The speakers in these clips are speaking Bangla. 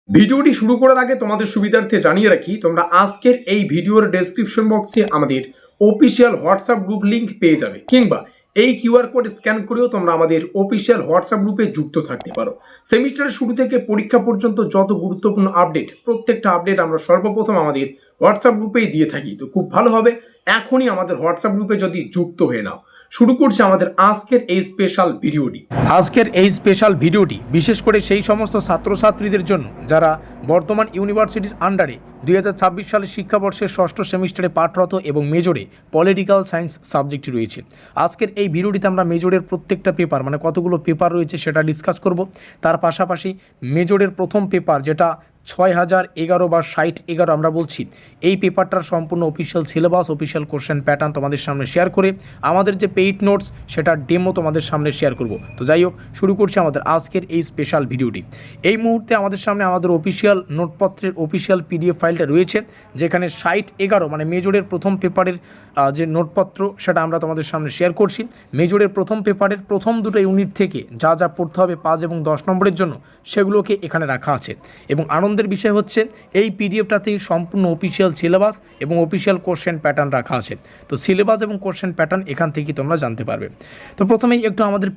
ভিডিওটি শুরু করার আগে তোমাদের সুবিধার্থে জানিয়ে রাখি, তোমরা আজকের এই ভিডিওর ডেসক্রিপশন বক্সে আমাদের অফিসিয়াল হোয়াটসঅ্যাপ গ্রুপ লিংক পেয়ে যাবে, কিংবা এই কিউআর কোড স্ক্যান করেও তোমরা আমাদের অফিসিয়াল হোয়াটসঅ্যাপ গ্রুপে যুক্ত থাকতে পারো। সেমিস্টারের শুরু থেকে পরীক্ষা পর্যন্ত যত গুরুত্বপূর্ণ আপডেট, প্রত্যেকটা আপডেট আমরা সর্বপ্রথম আমাদের হোয়াটসঅ্যাপ গ্রুপেই দিয়ে থাকি। তো খুব ভালো হবে এখনই আমাদের হোয়াটসঅ্যাপ গ্রুপে যদি যুক্ত হয়ে নাও। শুরু করছে আমাদের আজকের এই স্পেশাল ভিডিওটি বিশেষ করে সেই সমস্ত ছাত্রছাত্রীদের জন্য যারা বর্তমান ইউনিভার্সিটির আন্ডারে 2026 সালের শিক্ষাবর্ষের ষষ্ঠ সেমিস্টারে পাঠরত এবং মেজরে পলিটিক্যাল সায়েন্স সাবজেক্টটি রয়েছে। আজকের এই ভিডিওটিতে আমরা মেজরের প্রত্যেকটা পেপার, মানে কতগুলো পেপার রয়েছে সেটা ডিসকাস করব। তার পাশাপাশি মেজরের প্রথম পেপার যেটা 6011 বা 6011 আমরা বলছি, এই পেপারটার সম্পূর্ণ official syllabus, official question pattern তোমাদের সামনে শেয়ার করে আমাদের যে পেইড নোটস সেটার ডেমো তোমাদের সামনে শেয়ার করব। তো যাই হোক, শুরু করছি আমাদের আজকের এই স্পেশাল ভিডিওটি। এই মুহূর্তে আমাদের সামনে আমাদের অফিসিয়াল নোটপত্রের অফিসিয়াল পিডিএফ ফাইলটা রয়েছে, যেখানে 6011 মানে মেজরের প্রথম পেপারের যে নোটপত্র সেটা আমরা তোমাদের সামনে শেয়ার করছি। মেজরের প্রথম পেপারের প্রথম দুটো ইউনিট থেকে যা যা পড়তে হবে 5 এবং 10 নম্বরের জন্য সেগুলোকে এখানে রাখা আছে। এবং আনন্দের বিষয় হচ্ছে এই পিডিএফটাতেই সম্পূর্ণ অফিসিয়াল সিলেবাস এবং অফিসিয়াল কোশ্চেন প্যাটার্ন রাখা আছে। তো সিলেবাস এবং কোশ্চেন প্যাটার্ন এখান থেকেই তোমরা জানতে পারবে। তো প্রথমেই একটু আমাদের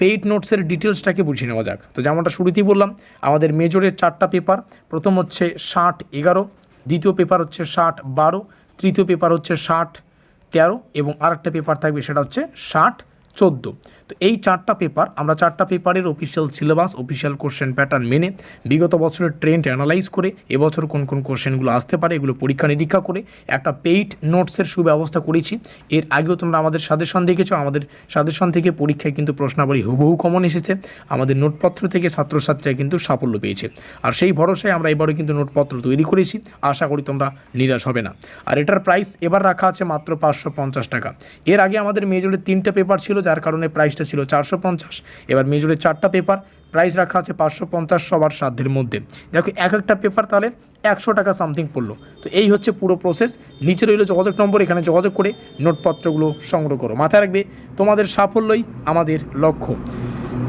পেইড নোটসের ডিটেলসটাকে বুঝে নেওয়া যাক। তো যেমনটা শুরুতেই বললাম, আমাদের মেজরের 4টা পেপার। প্রথম হচ্ছে 6011, দ্বিতীয় পেপার হচ্ছে 6012, তৃতীয় পেপার হচ্ছে 6013 এবং আরেকটা পেপার থাকবে সেটা হচ্ছে 6014। তো এই 4টা পেপার, আমরা 4টা পেপারের official syllabus, official question pattern মেনে বিগত বছরের ট্রেন্ড অ্যানালাইজ করে এবছর কোন কোন কোশ্চেনগুলো আসতে পারে এগুলো পরীক্ষা নিরীক্ষা করে একটা পেইড নোটসের সুব্যবস্থা করেছি। এর আগেও তোমরা আমাদের সাজেশন দেখেছো, আমাদের সাজেশন থেকে পরীক্ষায় কিন্তু প্রশ্নাবলী হুবহু কমন এসেছে। আমাদের নোটপত্র থেকে ছাত্রছাত্রীরা কিন্তু সাফল্য পেয়েছে। আর সেই ভরসায় আমরা এবারে কিন্তু নোটপত্র তৈরি করেছি, আশা করি তোমরা নিরাশ হবে না। আর এটার প্রাইস এবার রাখা আছে মাত্র 550 টাকা। এর আগে আমাদের মেজরের 3টে পেপার ছিল, যার কারণে প্রাইসটা ছিল 450। এবার মেজরের 4টা পেপার, প্রাইস রাখা আছে 550, সবার সাধ্যের মধ্যে। দেখো এক একটা পেপার তাহলে 100 টাকা সামথিং পড়লো। তো এই হচ্ছে পুরো প্রসেস। নিচে রইল যোগাযোগ নম্বর, এখানে যোগাযোগ করে নোটপত্রগুলো সংগ্রহ করো। মাথায় রাখবে, তোমাদের সাফল্যই আমাদের লক্ষ্য।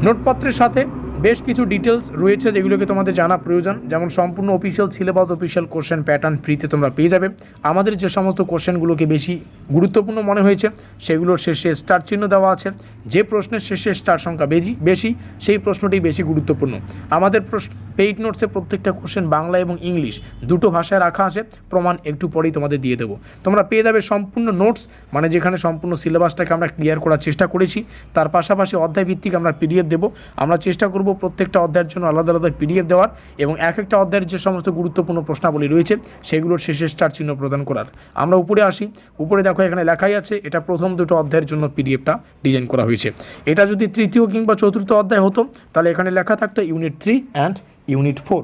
নোটপত্রের সাথে বেশ কিছু ডিটেলস রয়েছে যেগুলোকে তোমাদের জানা প্রয়োজন, যেমন সম্পূর্ণ official syllabus, official question pattern ফ্রিতে তোমরা পেয়ে যাবে। আমাদের যে সমস্ত কোশ্চেনগুলোকে বেশি গুরুত্বপূর্ণ মনে হয়েছে সেগুলোর শেষে স্টার চিহ্ন দেওয়া আছে। যে প্রশ্নের শেষে স্টার সংখ্যা বেশি সেই প্রশ্নটি বেশি গুরুত্বপূর্ণ। আমাদের পেইড নোটসে প্রত্যেকটা কোশ্চেন বাংলা এবং ইংলিশ দুটো ভাষায় রাখা আছে, প্রমাণ একটু পরেই তোমাদের দিয়ে দেবো। তোমরা পেয়ে যাবে সম্পূর্ণ নোটস, মানে যেখানে সম্পূর্ণ সিলেবাসটাকে আমরা ক্লিয়ার করার চেষ্টা করেছি। তার পাশাপাশি অধ্যায় ভিত্তিক আমরা পিডিএফ দেবো। আমরা চেষ্টা করব প্রত্যেকটা অধ্যায়ের জন্য আলাদা আলাদা পিডিএফ দেওয়ার এবং এক একটা অধ্যায়ের যে সমস্ত গুরুত্বপূর্ণ প্রশ্নাবলী রয়েছে সেগুলোর শেষে স্টার চিহ্ন প্রদান করার। আমরা উপরে আসি, উপরে দেখো এখানে লেখাই আছে এটা প্রথম দুটো অধ্যায়ের জন্য পিডিএফটা ডিজাইন করা হয়েছে। এটা যদি তৃতীয় কিংবা চতুর্থ অধ্যায় হতো তাহলে এখানে লেখা থাকতো ইউনিট 3 অ্যান্ড ইউনিট 4।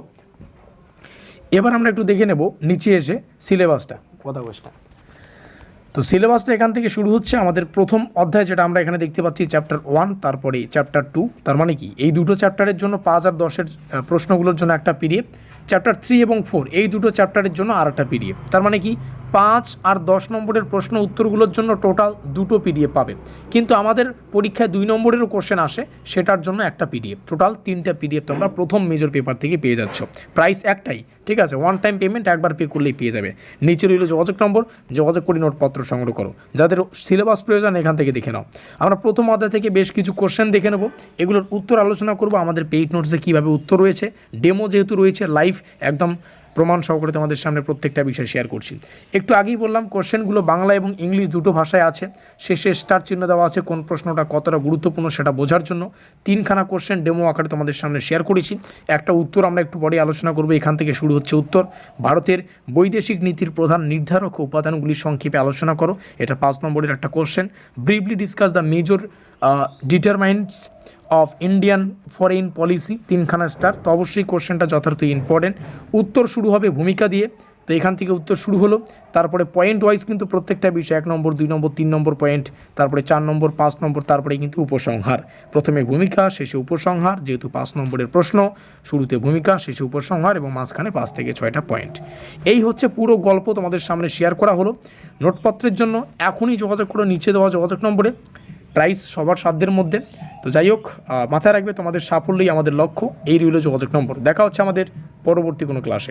এবার আমরা একটু দেখে নেব নিচে এসে সিলেবাসটা। তো সিলেবাসটা এখান থেকে শুরু হচ্ছে। আমাদের প্রথম অধ্যায় যেটা আমরা এখানে দেখতে পাচ্ছি চ্যাপ্টার 1, তারপরে চ্যাপ্টার 2। তার মানে কি এই দুটো চ্যাপ্টারের জন্য 5 আর 10-এর প্রশ্নগুলোর জন্য একটা পিডিএফ, চ্যাপ্টার 3 এবং 4 এই দুটো চ্যাপ্টারের জন্য আর একটা পিডিএফ। তার মানে কি 5 আর 10 নম্বরের প্রশ্ন উত্তরগুলোর জন্য টোটাল দুটো পিডিএফ পাবে। কিন্তু আমাদের পরীক্ষায় 2 নম্বরেরও কোশ্চেন আসে, সেটার জন্য একটা পিডিএফ। টোটাল 3টা পিডিএফ তোমরা প্রথম মেজর পেপার থেকে পেয়ে যাচ্ছ। প্রাইস একটাই, ঠিক আছে, ওয়ান টাইম পেমেন্ট, একবার পে করলেই পেয়ে যাবে। নিচে রইল যোগাযোগ নম্বর, যোগাযোগ করে নোটপত্র সংগ্রহ করো। যাদের সিলেবাস প্রয়োজন এখান থেকে দেখে নাও। আমরা প্রথম অধ্যায় থেকে বেশ কিছু কোশ্চেন দেখে নেব, এগুলোর উত্তর আলোচনা করব। আমাদের পেইড নোটসে কীভাবে উত্তর রয়েছে, ডেমো যেহেতু রয়েছে, লাইভ একদম প্রমাণ সহকারে তোমাদের সামনে প্রত্যেকটা বিষয় শেয়ার করছি। একটু আগেই বললাম কোশ্চেনগুলো বাংলা এবং ইংলিশ দুটো ভাষায় আছে, শেষে স্টার চিহ্ন দেওয়া আছে কোন প্রশ্নটা কতটা গুরুত্বপূর্ণ সেটা বোঝার জন্য। 3খানা কোশ্চেন ডেমো আকারে তোমাদের সামনে শেয়ার করেছি। একটা উত্তর আমরা একটু পরে আলোচনা করব। এখান থেকে শুরু হচ্ছে উত্তর। ভারতের বৈদেশিক নীতির প্রধান নির্ধারক ও উপাদানগুলির সংক্ষেপে আলোচনা করো, এটা 5 নম্বরের একটা question. Briefly discuss the major determinants of Indian foreign policy, 3খানা স্টার। তো অবশ্যই কোশ্চেনটা যথার্থ ইম্পর্টেন্ট। উত্তর শুরু হবে ভূমিকা দিয়ে, তো এখান থেকে উত্তর শুরু হলো। তারপরে পয়েন্ট ওয়াইজ কিন্তু প্রত্যেকটা বিষয় 1 নম্বর 2 নম্বর 3 নম্বর পয়েন্ট, তারপরে 4 নম্বর 5 নম্বর, তারপরে কিন্তু উপসংহার। প্রথমে ভূমিকা, শেষে উপসংহার। যেহেতু 5 নম্বরের প্রশ্ন, শুরুতে ভূমিকা, শেষে উপসংহার এবং মাঝখানে 5 থেকে 6টা পয়েন্ট। এই হচ্ছে পুরো গল্প তোমাদের সামনে শেয়ার করা হলো। নোটপত্রের জন্য এখনই যোগাযোগ করো নিচে দেওয়া যোগাযোগ নম্বরে। প্রাইস সবার সাধ্যের মধ্যে। তো যাই হোক, মাথায় রাখবে তোমাদের সাফল্যই আমাদের লক্ষ্য। এই রইল যোগাযোগ নম্বর। দেখা হচ্ছে আমাদের পরবর্তী কোনো ক্লাসে।